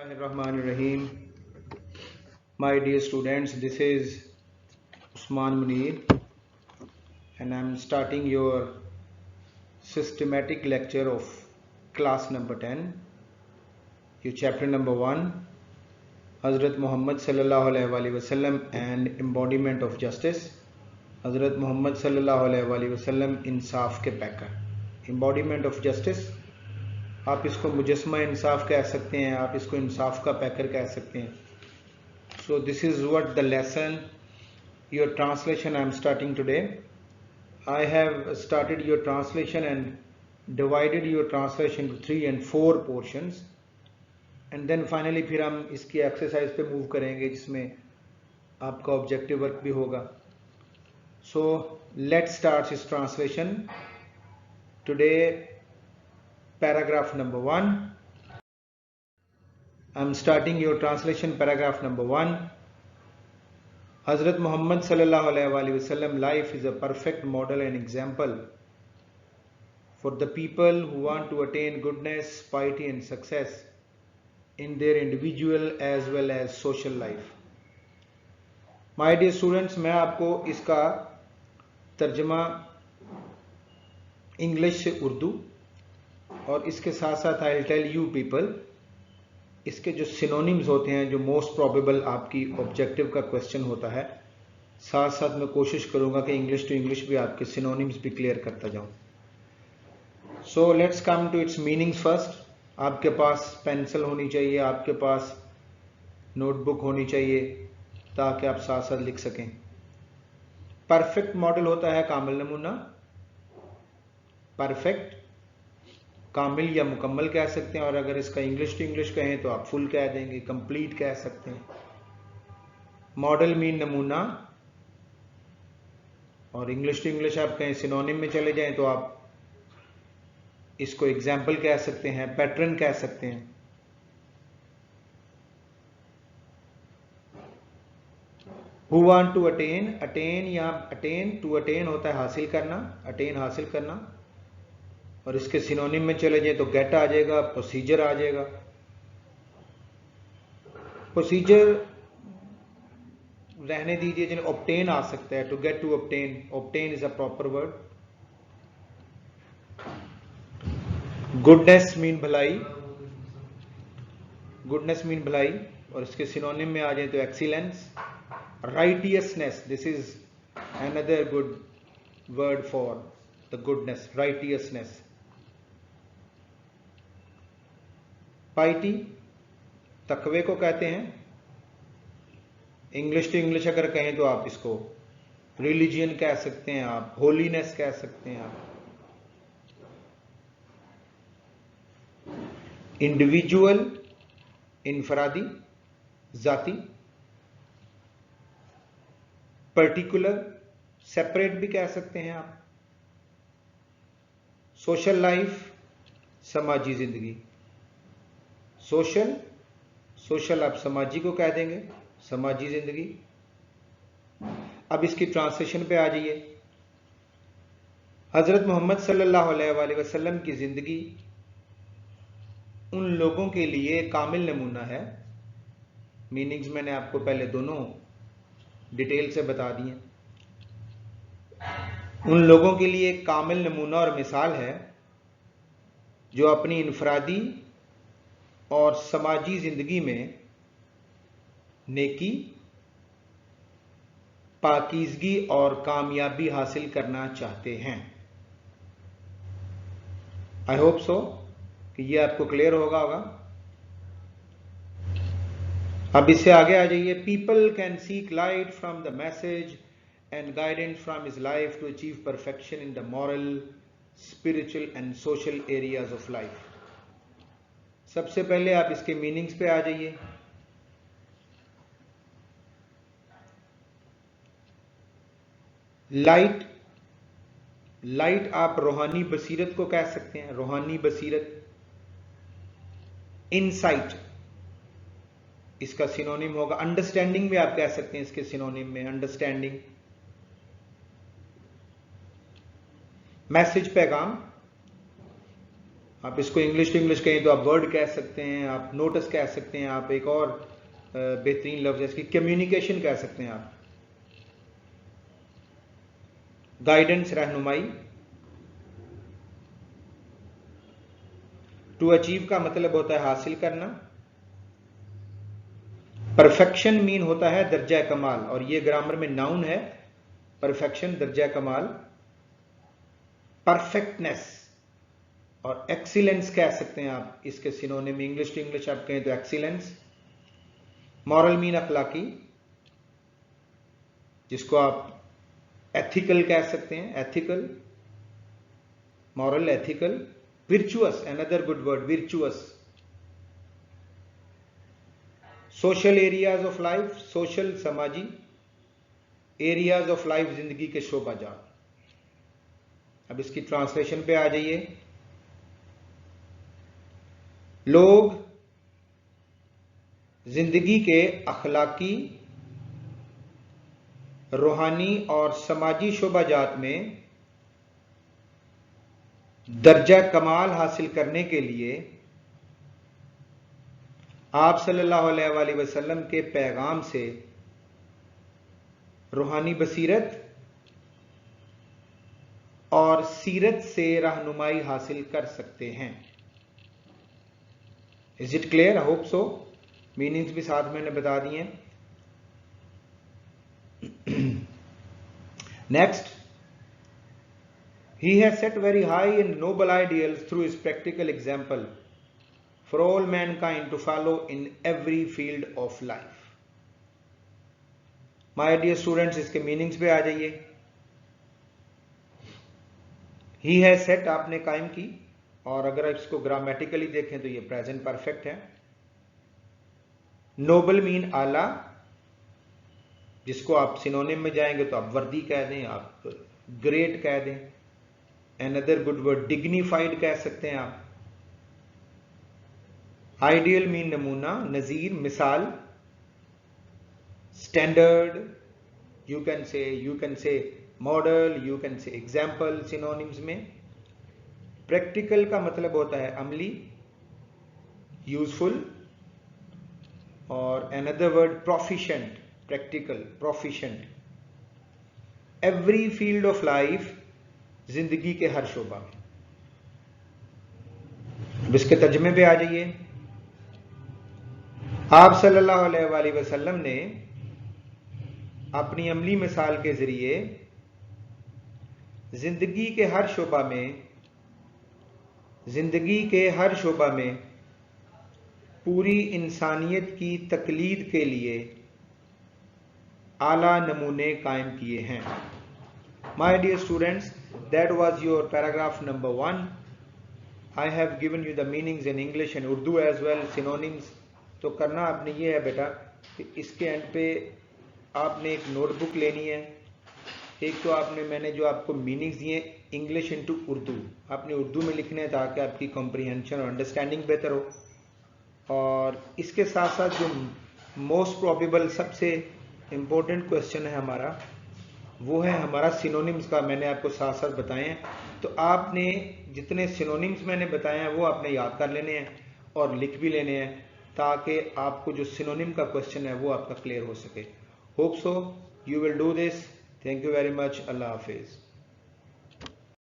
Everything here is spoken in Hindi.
Bismillahirrahmanirrahim. My dear students, this is Usman Munir and I'm starting your systematic lecture of class number 10, your chapter number 1, Hazrat Muhammad sallallahu alaihi wasallam and embodiment of justice. Hazrat Muhammad sallallahu alaihi wasallam इंसाफ के पैकर. Embodiment of justice, आप इसको मुजस्मा इंसाफ कह सकते हैं, आप इसको इंसाफ का पैकर कह सकते हैं. So this is what the lesson, your translation I am starting today. I have started your translation and divided your translation into 3 and 4 portions. And then finally फिर हम इसकी एक्सरसाइज पे मूव करेंगे जिसमें आपका ऑब्जेक्टिव वर्क भी होगा. So let's start this translation. Today paragraph number 1. I am starting your translation paragraph number 1. Hazrat Muhammad sallallahu alaihi wasallam life is a perfect model and example for the people who want to attain goodness, piety and success in their individual as well as social life. My dear students, मैं आपको इसका तर्जमा इंग्लिश से उर्दू और इसके साथ साथ I will tell you people इसके जो सिनोनिम्स होते हैं, जो मोस्ट प्रोबेबल आपकी ऑब्जेक्टिव का क्वेश्चन होता है, साथ साथ मैं कोशिश करूंगा कि इंग्लिश टू इंग्लिश भी आपके सिनोनिम्स भी क्लियर करता जाऊं. So let's come to its meanings first. आपके पास पेंसिल होनी चाहिए, आपके पास नोटबुक होनी चाहिए ताकि आप साथ साथ लिख सकें. परफेक्ट मॉडल होता है कामिल नमूना. परफेक्ट कामिल या मुकम्मल कह सकते हैं, और अगर इसका इंग्लिश टू इंग्लिश कहें तो आप फुल कह देंगे, कंप्लीट कह सकते हैं. मॉडल मीन नमूना, और इंग्लिश टू इंग्लिश आप कहें सिनोनिम में चले जाएं तो आप इसको एग्जाम्पल कह सकते हैं, पैटर्न कह सकते हैं. Who want to attain, attain या अटेन, टू अटेन होता है हासिल करना, अटेन हासिल करना, और इसके सिनोनिम में चले जाए तो गेट आ जाएगा, प्रोसीजर आ जाएगा. प्रोसीजर रहने दीजिए, जिन्हें ऑब्टेन आ सकता है, to get to obtain, obtain is a proper word. Goodness mean भलाई, गुडनेस मीन भलाई, और इसके सिनोनिम में आ जाए तो excellence. Righteousness, this is another good word for the goodness, righteousness. Piety तकवे को कहते हैं. इंग्लिश टू इंग्लिश अगर कहें तो आप इसको रिलीजियन कह सकते हैं, आप होलीनेस कह सकते हैं, आप इंडिविजुअल इनफरादी जाती, पर्टिकुलर सेपरेट भी कह सकते हैं आप. सोशल लाइफ समाजी जिंदगी, सोशल, सोशल आप समाजी को कह देंगे, समाजी जिंदगी. अब इसकी ट्रांसलेशन पे आ जाइए. हजरत मोहम्मद सल्लल्लाहु अलैहि वसल्लम की जिंदगी उन लोगों के लिए कामिल नमूना है. मीनिंग्स मैंने आपको पहले दोनों डिटेल से बता दिए. उन लोगों के लिए कामिल नमूना और मिसाल है जो अपनी इनफरादी और समाजी जिंदगी में नेकी, पाकीज़गी और कामयाबी हासिल करना चाहते हैं. आई होप सो कि ये आपको क्लियर होगा. अब इससे आगे आ जाइए. People can seek light from the message and guidance from his life to achieve perfection in the moral, spiritual and social areas of life. सबसे पहले आप इसके मीनिंग्स पे आ जाइए. लाइट, लाइट आप रूहानी बसीरत को कह सकते हैं, रूहानी बसीरत. इनसाइट इसका सिनोनिम होगा. अंडरस्टैंडिंग भी आप कह सकते हैं इसके सिनोनिम में, अंडरस्टैंडिंग. मैसेज पैगाम, आप इसको इंग्लिश टू इंग्लिश कहें तो आप वर्ड कह सकते हैं, आप नोटिस कह सकते हैं, आप एक और बेहतरीन लफ्ज है इसकी कम्युनिकेशन कह सकते हैं आप। गाइडेंस, रहनुमाई। टू अचीव का मतलब होता है हासिल करना। परफेक्शन मीन होता है दर्जा कमाल, और ये ग्रामर में नाउन है, परफेक्शन दर्जा कमाल। परफेक्टनेस और एक्सीलेंस कह सकते हैं आप इसके सिनोनिम, इंग्लिश टू इंग्लिश आप कहें तो एक्सीलेंस। मॉरल मीन अखलाकी, जिसको आप एथिकल कह सकते हैं, ethical, moral, ethical. Virtuous, another good word, virtuous. Social areas of life, social समाजी, एरियाज ऑफ लाइफ जिंदगी के शोबाजात। अब इसकी ट्रांसलेशन पे आ जाइए। लोग जिंदगी के अखलाकी, रूहानी और समाजी शोबाजात में दर्जा कमाल हासिल करने के लिए आप सल्लल्लाहु अलैहि वसल्लम के पैगाम से रूहानी बसीरत और सीरत से रहनुमाई हासिल कर सकते हैं। Is it clear? I hope so. Meanings भी साथ मैंने बता दिए। Next, he has set very high and noble ideals through his practical example for all mankind to follow in every field of life. My dear students, इसके मीनिंग्स पे आ जाइए। he has set आपने कायम की, और अगर इसको ग्रामेटिकली देखें तो ये प्रेजेंट परफेक्ट है। नोबल मीन आला, जिसको आप सिनोनिम में जाएंगे तो आप वर्दी कह दें, आप ग्रेट कह दें। अनदर गुड वर्ड डिग्निफाइड कह सकते हैं आप। आइडियल मीन नमूना, नजीर, मिसाल, standard, you can say model, you can say example synonyms में। प्रैक्टिकल का मतलब होता है अमली, यूजफुल, और another word proficient, practical, proficient. Every field of life, जिंदगी के हर शोबा में। अब इसके तर्जमे पे आ जाइए। आप सल्लल्लाहु अलैहि वसल्लम ने अपनी अमली मिसाल के जरिए जिंदगी के हर शोबा में पूरी इंसानियत की तकलीद के लिए आला नमूने कायम किए हैं। My dear students, that was your paragraph number 1. I have given you the meanings in English and Urdu as well, synonyms. तो करना आपने ये है बेटा कि इसके एंड पे आपने एक नोटबुक लेनी है। एक तो मैंने जो आपको मीनिंग्स दिए इंग्लिश इनटू उर्दू, आपने उर्दू में लिखने हैं ताकि आपकी कॉम्प्रिहेंशन और अंडरस्टैंडिंग बेहतर हो। और इसके साथ साथ जो मोस्ट प्रोबेबल सबसे इम्पोर्टेंट क्वेश्चन है हमारा, वो है हमारा सिनोनिम्स का। मैंने आपको साथ साथ बताए हैं, तो आपने जितने सिनोनिम्स मैंने बताए हैं वो आपने याद कर लेने हैं और लिख भी लेने हैं, ताकि आपको जो सिनोनिम का क्वेश्चन है वो आपका क्लियर हो सके। Hope so you will do this. Thank you very much. Allah Hafiz.